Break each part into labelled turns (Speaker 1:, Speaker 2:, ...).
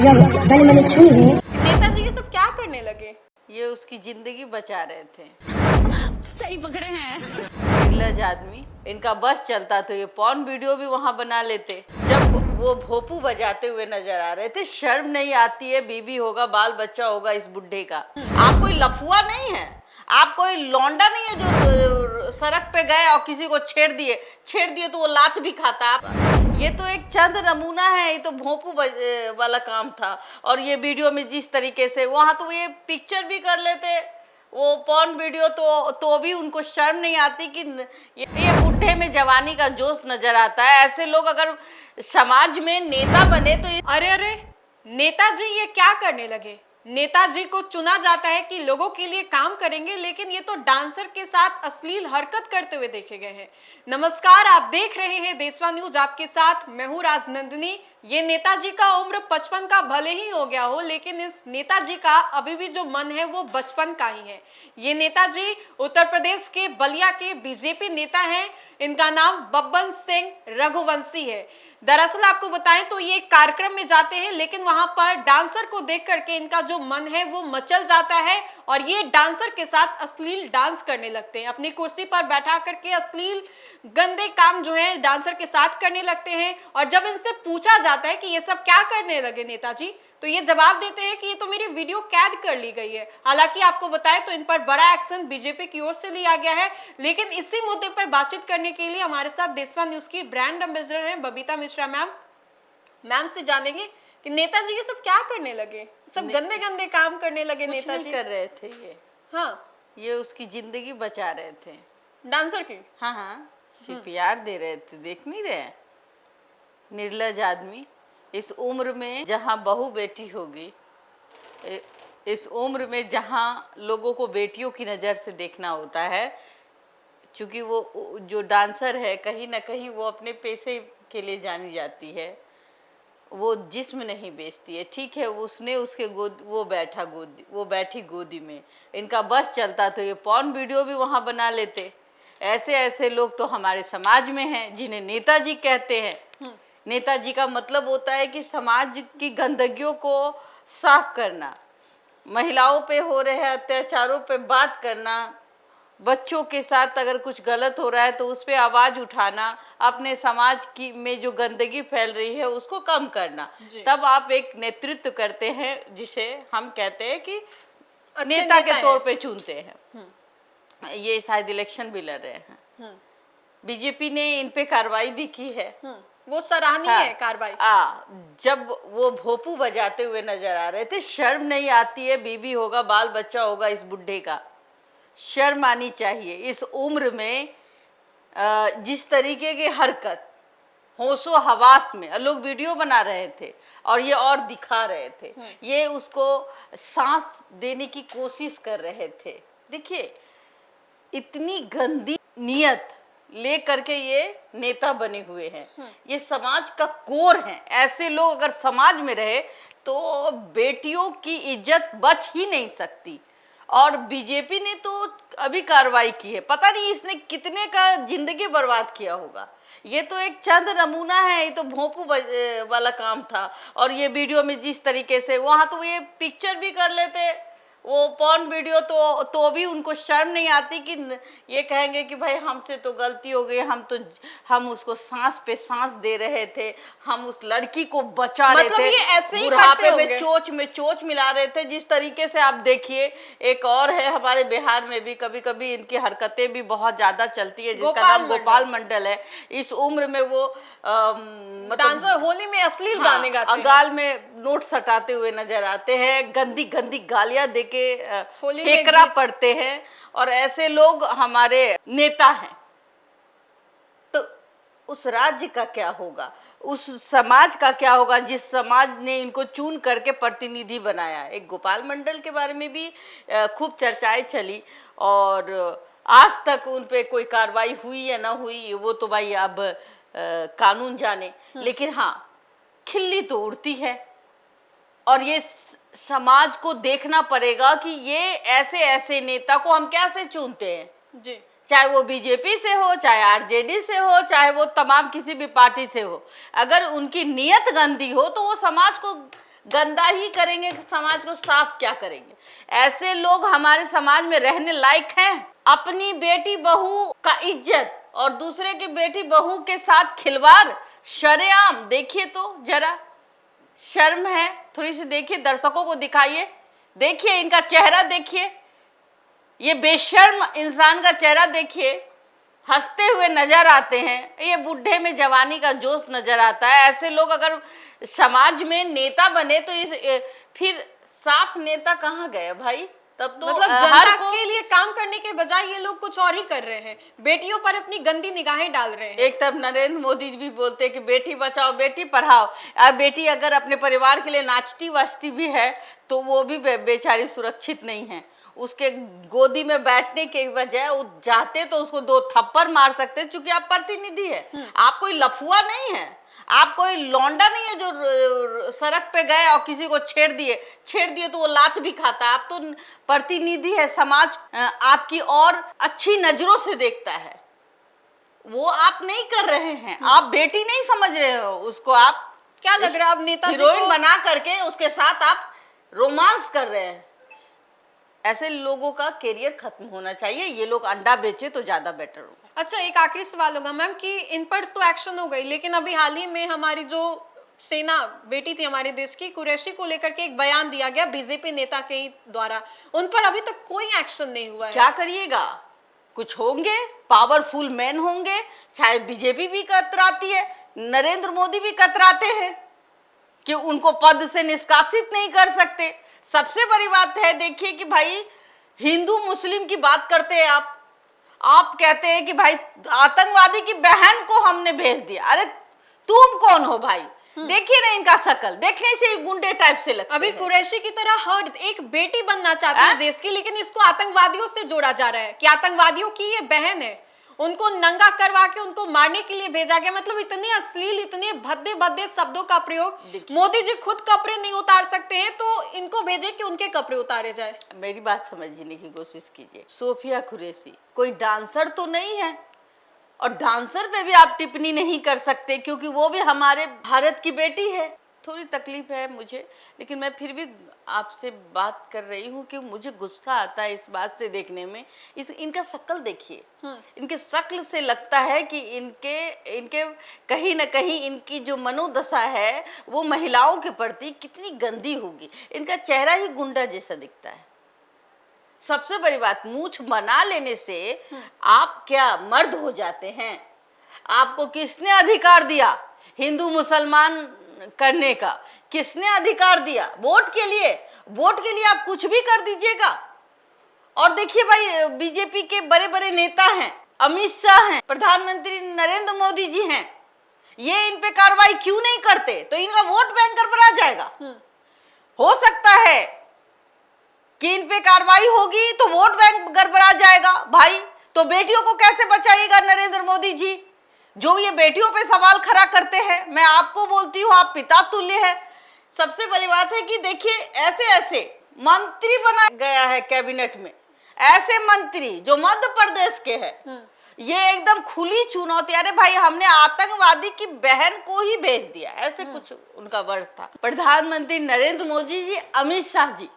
Speaker 1: जब गले मैंने छुई है।
Speaker 2: नेताजी ये सब क्या करने लगे?
Speaker 3: ये उसकी जिंदगी बचा रहे थे।
Speaker 2: सही पकड़े हैं।
Speaker 3: निर्लज आदमी, इनका बस चलता तो ये पॉर्न वीडियो भी वहां बना लेते। जब वो भोपू बजाते हुए नजर आ रहे थे, शर्म नहीं आती है? बीवी होगा, बाल बच्चा होगा इस बुड्ढे का। आप कोई लफुआ नहीं है, आप कोई लौंडा नहीं है जो सड़क पे गए और किसी को छेड़ दिए तो वो लात भी खाता। ये तो एक चंद नमूना है, ये तो भोंपू वाला काम था। और ये वीडियो में जिस तरीके से वहां तो ये पिक्चर भी कर लेते, वो पॉर्न वीडियो तो भी उनको शर्म नहीं आती कि ये बुढ़े में जवानी का जोश नजर आता है। ऐसे लोग अगर समाज में नेता बने तो
Speaker 2: अरे नेताजी ये क्या करने लगे? नेताजी को चुना जाता है कि लोगों के लिए काम करेंगे, लेकिन ये तो डांसर के साथ अश्लील हरकत करते हुए देखे गए हैं। नमस्कार, आप देख रहे हैं देशवा न्यूज, आपके साथ मैं हूं राजनंदिनी। ये नेताजी का उम्र 55 का भले ही हो गया हो, लेकिन इस नेताजी का अभी भी जो मन है वो बचपन का ही है। ये नेताजी उत्तर प्रदेश के बलिया के बीजेपी नेता हैं। इनका नाम बब्बन सिंह रघुवंशी है। दरअसल आपको बताएं तो ये कार्यक्रम में जाते हैं, लेकिन वहां पर डांसर को देख करके इनका जो मन है वो मचल जाता है और ये डांसर के साथ अश्लील डांस करने लगते हैं। अपनी कुर्सी पर बैठा करके अश्लील गंदे काम जो है डांसर के साथ करने लगते हैं। और जब इनसे पूछा जाता है कि ये सब क्या करने लगे नेताजी, तो ये जवाब देते हैं कि ये तो मेरी वीडियो कैद कर ली गई है। हालांकि आपको बताएं तो इन पर बड़ा एक्शन बीजेपी की ओर से लिया गया है। लेकिन इसी मुद्दे पर बातचीत करने के लिए हमारे साथ देशवा न्यूज की ब्रांड एम्बेसडर हैं बबीता मिश्रा मैम से जानेंगे कि नेताजी ये सब क्या करने लगे, सब गंदे गंदे काम करने लगे। नेताजी
Speaker 3: कर रहे थे ये।
Speaker 2: हाँ,
Speaker 3: ये उसकी जिंदगी बचा रहे थे,
Speaker 2: डांसर की।
Speaker 3: हाँ, CPR दे रहे थे। देख नहीं रहे? निर्लज आदमी, इस उम्र में जहाँ बहू बेटी होगी, इस उम्र में जहाँ लोगों को बेटियों की नज़र से देखना होता है, चूँकि वो जो डांसर है कहीं ना कहीं वो अपने पैसे के लिए जानी जाती है, वो जिस्म नहीं बेचती है। ठीक है, उसने उसके वो बैठी गोदी में, इनका बस चलता तो ये पॉर्न वीडियो भी वहाँ बना लेते। ऐसे लोग तो हमारे समाज में हैं जिन्हें नेताजी कहते हैं। नेताजी का मतलब होता है कि समाज की गंदगियों को साफ करना, महिलाओं पे हो रहे अत्याचारों पे बात करना, बच्चों के साथ अगर कुछ गलत हो रहा है तो उस पे आवाज उठाना, अपने समाज की में जो गंदगी फैल रही है उसको कम करना। तब आप एक नेतृत्व करते हैं जिसे हम कहते हैं कि नेता के तौर पे चुनते हैं। ये शायद इलेक्शन भी लड़ रहे हैं। बीजेपी ने इन पे कार्रवाई भी की है,
Speaker 2: वो सराहनीय है कार्रवाई।
Speaker 3: जब वो भोपू बजाते हुए नजर आ रहे थे, शर्म नहीं आती है? बीवी होगा, बाल बच्चा होगा इस बुड्ढे का, शर्म आनी चाहिए। इस उम्र में जिस तरीके की हरकत, होशो हवास में लोग वीडियो बना रहे थे और ये और दिखा रहे थे, ये उसको सांस देने की कोशिश कर रहे थे। देखिए, इतनी गंदी नियत ले करके ये नेता बने हुए हैं। ये समाज का कोर हैं। ऐसे लोग अगर समाज में रहे तो बेटियों की इज्जत बच ही नहीं सकती। और बीजेपी ने तो अभी कार्रवाई की है, पता नहीं इसने कितने का जिंदगी बर्बाद किया होगा। ये तो एक चंद नमूना है, ये तो भोंपू वाला काम था। और ये वीडियो में जिस तरीके से वहां तो ये पिक्चर भी कर लेते, वो पॉर्न वीडियो तो भी उनको शर्म नहीं आती कि ये कहेंगे कि भाई हमसे तो गलती हो गई, हम उसको सांस पे सांस दे रहे थे, हम उस लड़की को बचा रहे थे,
Speaker 2: ये ऐसे ही
Speaker 3: बुढ़ापे में चोच मिला रहे थे। जिस तरीके से आप देखिए, एक और है हमारे बिहार में भी कभी कभी इनकी हरकतें भी बहुत ज्यादा चलती है, जिसका नाम गोपाल मंडल है। इस उम्र में वो
Speaker 2: मतलब होली में अश्लील गाने गाते हैं,
Speaker 3: गाल में नोट सटाते हुए नजर आते हैं, गंदी गंदी गालियां देके फेकरा पड़ते हैं। और ऐसे लोग हमारे नेता हैं, तो उस राज्य का क्या होगा, उस समाज का क्या होगा जिस समाज ने इनको चुन करके प्रतिनिधि बनाया। एक गोपाल मंडल के बारे में भी खूब चर्चाएं चली और आज तक उन पे कोई कार्रवाई हुई या ना हुई वो तो भाई अब कानून जाने। लेकिन हाँ, खिल्ली तो उड़ती है और ये समाज को देखना पड़ेगा कि ये ऐसे नेता को हम कैसे चुनते हैं
Speaker 2: जी।
Speaker 3: चाहे वो बीजेपी से हो, चाहे आरजेडी से हो, चाहे वो तमाम किसी भी पार्टी से हो। अगर उनकी नीयत गंदी हो तो वो समाज को गंदा ही करेंगे, समाज को साफ क्या करेंगे? ऐसे लोग हमारे समाज में रहने लायक हैं? अपनी बेटी बहू का इज्जत और दूसरे की बेटी बहू के साथ खिलवाड़ शरेआम। देखिए तो जरा, शर्म है थोड़ी सी? देखिए, दर्शकों को दिखाइए, देखिए इनका चेहरा देखिए, ये बेशर्म इंसान का चेहरा देखिए, हंसते हुए नजर आते हैं। ये बुढ़े में जवानी का जोश नजर आता है। ऐसे लोग अगर समाज में नेता बने तो फिर साफ नेता कहाँ गए भाई? तब तो
Speaker 2: मतलब जनता के लिए काम करने के बजाय ये लोग कुछ और ही कर रहे हैं, बेटियों पर अपनी गंदी निगाहें डाल रहे हैं।
Speaker 3: एक तरफ नरेंद्र मोदी भी बोलते हैं कि बेटी बचाओ बेटी पढ़ाओ, अब बेटी अगर अपने परिवार के लिए नाचती वाचती भी है तो वो भी बेचारी सुरक्षित नहीं है। उसके गोदी में बैठने के बजाय वो चाहते तो उसको 2 थप्पड़ मार सकते, क्योंकि आप प्रतिनिधि है, आप कोई लफुआ नहीं है, आप कोई लौंडा नहीं है जो सड़क पे गए और किसी को छेड़ दिए तो वो लात भी खाता है। आप तो प्रतिनिधि है, समाज आपकी और अच्छी नजरों से देखता है, वो आप नहीं कर रहे हैं। आप बेटी नहीं समझ रहे हो उसको, आप
Speaker 2: क्या लग रहा है अब नेताजी
Speaker 3: हीरोइन बना करके उसके साथ आप रोमांस कर रहे हैं। ऐसे लोगों का करियर खत्म होना चाहिए। ये लोग अंडा बेचे तो ज्यादा बेटर होगा।
Speaker 2: अच्छा, एक आखिरी सवाल होगा मैम कि इन पर तो एक्शन हो गई, लेकिन अभी हाल ही में हमारी जो सेना बेटी थी हमारे देश की, कुरैशी को लेकर के एक बयान दिया गया बीजेपी नेता के ही द्वारा, उन पर अभी तक कोई एक्शन नहीं हुआ है।
Speaker 3: क्या करिएगा? कुछ होंगे, पावरफुल मैन होंगे, शायद बीजेपी भी कतराती है, नरेंद्र मोदी भी कतराते हैं कि उनको पद से निष्कासित नहीं कर सकते। सबसे बड़ी बात है, देखिए कि भाई हिंदू मुस्लिम की बात करते हैं आप कहते हैं कि भाई आतंकवादी की बहन को हमने भेज दिया। अरे तुम कौन हो भाई? देखिए ना इनका शकल, देखने से गुंडे टाइप से लगते
Speaker 2: अभी
Speaker 3: हैं।
Speaker 2: कुरैशी की तरह हर एक बेटी बनना चाहती है देश की, लेकिन इसको आतंकवादियों से जोड़ा जा रहा है कि आतंकवादियों की ये बहन है, उनको नंगा करवा के उनको मारने के लिए भेजा गया। मतलब इतने अश्लील, इतने भद्दे भद्दे शब्दों का प्रयोग। मोदी जी खुद कपड़े नहीं उतार सकते हैं तो इनको भेजे कि उनके कपड़े उतारे जाए।
Speaker 3: मेरी बात समझने की कोशिश कीजिए। सोफिया कुरैशी कोई डांसर तो नहीं है, और डांसर पे भी आप टिप्पणी नहीं कर सकते क्योंकि वो भी हमारे भारत की बेटी है। थोड़ी तकलीफ है मुझे, लेकिन मैं फिर भी आपसे बात कर रही हूँ कि मुझे गुस्सा आता है इस बात से देखने में। इनका शक्ल देखिए, इनके शक्ल से लगता है कि इनके कहीं ना कहीं इनकी जो मनोदशा है वो महिलाओं के प्रति कितनी गंदी होगी। इनका चेहरा ही गुंडा जैसा दिखता है। सबसे बड़ी बात, मूंछ बना लेने से आप क्या मर्द हो जाते हैं? आपको किसने अधिकार दिया हिंदू मुसलमान करने का? किसने अधिकार दिया? वोट के लिए आप कुछ भी कर दीजिएगा। और देखिए भाई, बीजेपी के बड़े बड़े नेता हैं, अमित शाह हैं, प्रधानमंत्री नरेंद्र मोदी जी हैं, ये इन पे कार्रवाई क्यों नहीं करते? तो इनका वोट बैंक गड़बड़ा जाएगा। हो सकता है कि इन पे कार्रवाई होगी तो वोट बैंक गड़बड़ा जाएगा। भाई तो बेटियों को कैसे बचाइएगा नरेंद्र मोदी जी, जो ये बेटियों पे सवाल खड़ा करते हैं? मैं आपको बोलती हूँ, आप पिता तुल्य है। सबसे बड़ी बात है कि देखिए ऐसे मंत्री बना गया है कैबिनेट में, ऐसे मंत्री जो मध्य प्रदेश के हैं। ये एकदम खुली चुनौती। अरे भाई, हमने आतंकवादी की बहन को ही भेज दिया, ऐसे कुछ उनका वर्ड था। प्रधानमंत्री नरेंद्र मोदी जी, अमित शाह जी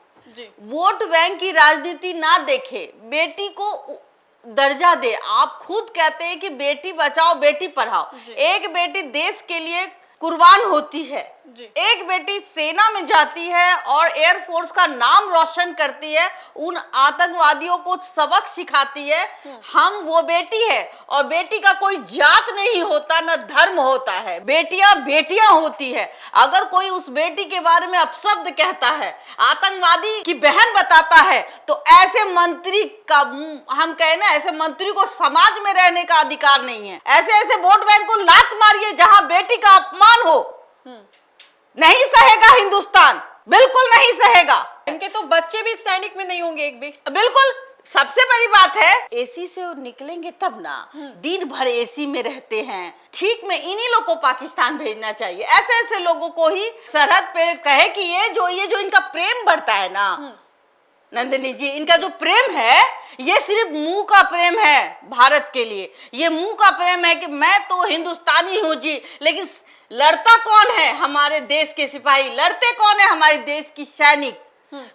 Speaker 3: वोट बैंक की राजनीति ना देखे, बेटी को दर्जा दे। आप खुद कहते हैं कि बेटी बचाओ बेटी पढ़ाओ। एक बेटी देश के लिए कुर्बान होती है, एक बेटी सेना में जाती है और एयरफोर्स का नाम रोशन करती है, उन आतंकवादियों को सबक सिखाती है। हम वो बेटी है, और बेटी का कोई जात नहीं होता, न धर्म होता है। बेटियां बेटियां होती है। अगर कोई उस बेटी के बारे में अपशब्द कहता है, आतंकवादी की बहन बताता है, तो ऐसे मंत्री का, हम कहे ना, ऐसे मंत्री को समाज में रहने का अधिकार नहीं है। ऐसे वोट बैंक को लात मारिए जहां बेटी का अपमान हो। नहीं सहेगा हिंदुस्तान, बिल्कुल नहीं सहेगा।
Speaker 2: इनके तो बच्चे भी सैनिक में नहीं होंगे एक भी।
Speaker 3: बिल्कुल। सबसे बड़ी बात है, एसी से निकलेंगे तब ना, दिन भर एसी में रहते हैं। ठीक में इन्हीं लोग को पाकिस्तान भेजना चाहिए। ऐसे लोगों को ही सरहद पे कहे कि ये जो इनका प्रेम बढ़ता है ना नंदिनी जी, इनका जो प्रेम है ये सिर्फ मुंह का प्रेम है भारत के लिए। ये मुंह का प्रेम है कि मैं तो हिंदुस्तानी हूं जी, लेकिन लड़ता कौन है? हमारे देश के सिपाही। लड़ते कौन है? हमारे देश की सैनिक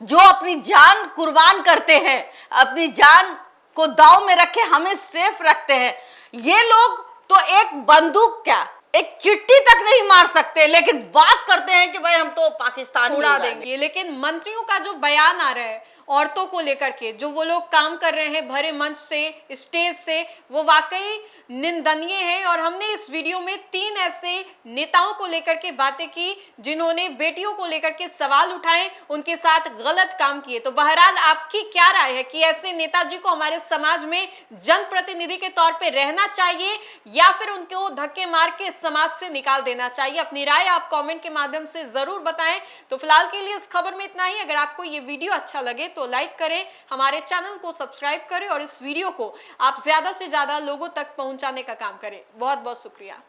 Speaker 3: जो अपनी जान कुर्बान करते हैं, अपनी जान को दांव में रखे हमें सेफ रखते हैं। ये लोग तो एक बंदूक क्या, एक चिट्ठी तक नहीं मार सकते, लेकिन बात करते हैं कि भाई हम तो पाकिस्तान
Speaker 2: उड़ा देंगे। लेकिन मंत्रियों का जो बयान आ रहा है औरतों को लेकर के, जो वो लोग काम कर रहे हैं भरे मंच से, स्टेज से, वो वाकई निंदनीय है। और हमने इस वीडियो में 3 ऐसे नेताओं को लेकर के बातें की जिन्होंने बेटियों को लेकर के सवाल उठाए, उनके साथ गलत काम किए। तो बहरहाल आपकी क्या राय है कि ऐसे नेताजी को हमारे समाज में जनप्रतिनिधि के तौर पे रहना चाहिए या फिर उनको धक्के मार के समाज से निकाल देना चाहिए? अपनी राय आप कमेंट के माध्यम से जरूर बताएं। तो फिलहाल के लिए इस खबर में इतना ही। अगर आपको ये वीडियो अच्छा लगे तो लाइक करें, हमारे चैनल को सब्सक्राइब करें और इस वीडियो को आप ज्यादा से ज्यादा लोगों तक पहुंचाने का काम करें। बहुत बहुत शुक्रिया।